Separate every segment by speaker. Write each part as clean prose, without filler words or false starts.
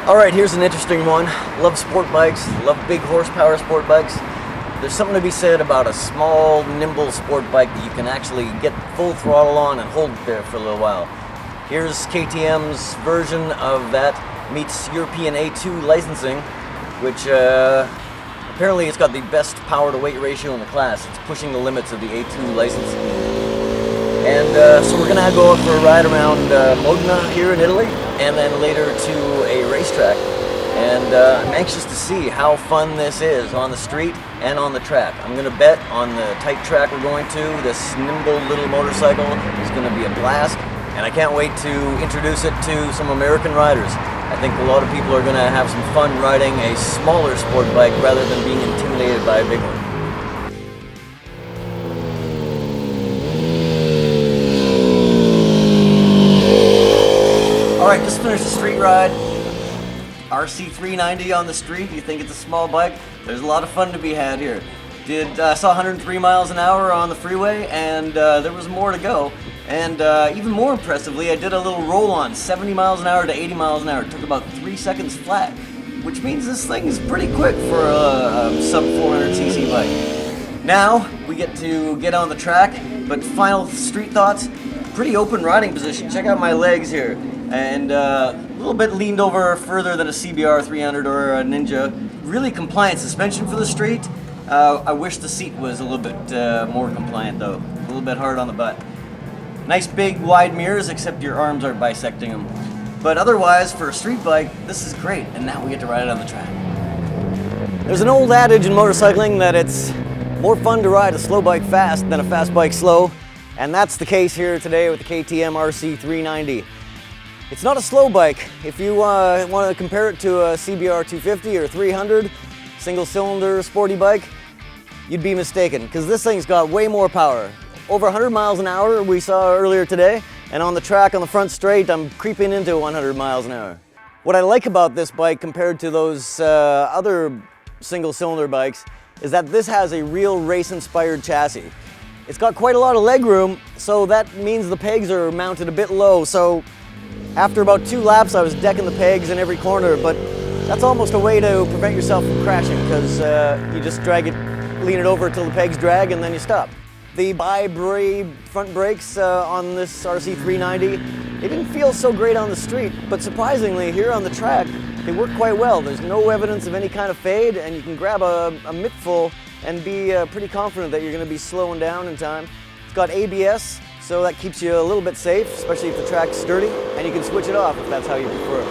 Speaker 1: Alright, here's an interesting one. Love sport bikes, love big horsepower sport bikes. There's something to be said about a small, nimble sport bike that you can actually get full throttle on and hold there for a little while. Here's KTM's version of that, meets European A2 licensing, which apparently it's got the best power to weight ratio in the class. It's pushing the limits of the A2 license. And so we're going to go out for a ride around Modena here in Italy, and then later to a racetrack. And I'm anxious to see how fun this is on the street and on the track. I'm going to bet on the tight track we're going to, this nimble little motorcycle is going to be a blast. And I can't wait to introduce it to some American riders. I think a lot of people are going to have some fun riding a smaller sport bike rather than being intimidated by a big one. Alright, just finished the street ride. Rc390 on the street. You think it's a small bike? There's a lot of fun to be had here. I saw 103 miles an hour on the freeway, and there was more to go. And even more impressively, I did a little roll-on, 70 miles an hour to 80 miles an hour. It took about 3 seconds flat, which means this thing is pretty quick for a sub 400cc bike. Now, we get on the track, but final street thoughts, pretty open riding position. Check out my legs here. And a little bit leaned over further than a CBR 300 or a Ninja. Really compliant suspension for the street. I wish the seat was a little bit more compliant though. A little bit hard on the butt. Nice big wide mirrors, except your arms are bisecting them. But otherwise, for a street bike, this is great. And now we get to ride it on the track. There's an old adage in motorcycling that it's more fun to ride a slow bike fast than a fast bike slow. And that's the case here today with the KTM Rc390. It's not a slow bike. If you want to compare it to a CBR 250 or 300 single-cylinder sporty bike, you'd be mistaken, because this thing's got way more power. Over 100 miles an hour we saw earlier today, and on the track on the front straight I'm creeping into 100 miles an hour. What I like about this bike compared to those other single-cylinder bikes is that this has a real race-inspired chassis. It's got quite a lot of leg room, so that means the pegs are mounted a bit low. So after about 2 laps, I was decking the pegs in every corner, but that's almost a way to prevent yourself from crashing, because you just lean it over until the pegs drag, and then you stop. The bi-brake front brakes on this Rc390, they didn't feel so great on the street, but surprisingly, here on the track, they work quite well. There's no evidence of any kind of fade, and you can grab a mittful and be pretty confident that you're going to be slowing down in time. It's got ABS, so that keeps you a little bit safe, especially if the track's sturdy, and you can switch it off if that's how you prefer.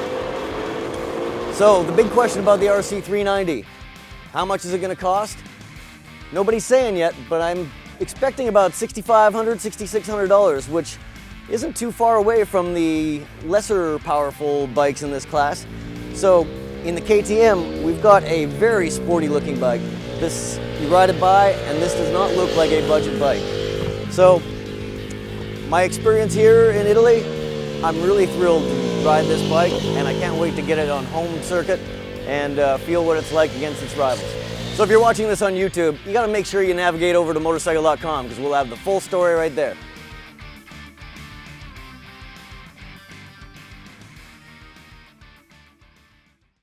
Speaker 1: So the big question about the Rc390, how much is it going to cost? Nobody's saying yet, but I'm expecting about $6,500, $6,600, which isn't too far away from the lesser powerful bikes in this class. So in the KTM, we've got a very sporty looking bike. This, you ride it by, and this does not look like a budget bike. So my experience here in Italy, I'm really thrilled to ride this bike, and I can't wait to get it on home circuit and feel what it's like against its rivals. So if you're watching this on YouTube, you gotta make sure you navigate over to Motorcycle.com, because we'll have the full story right there.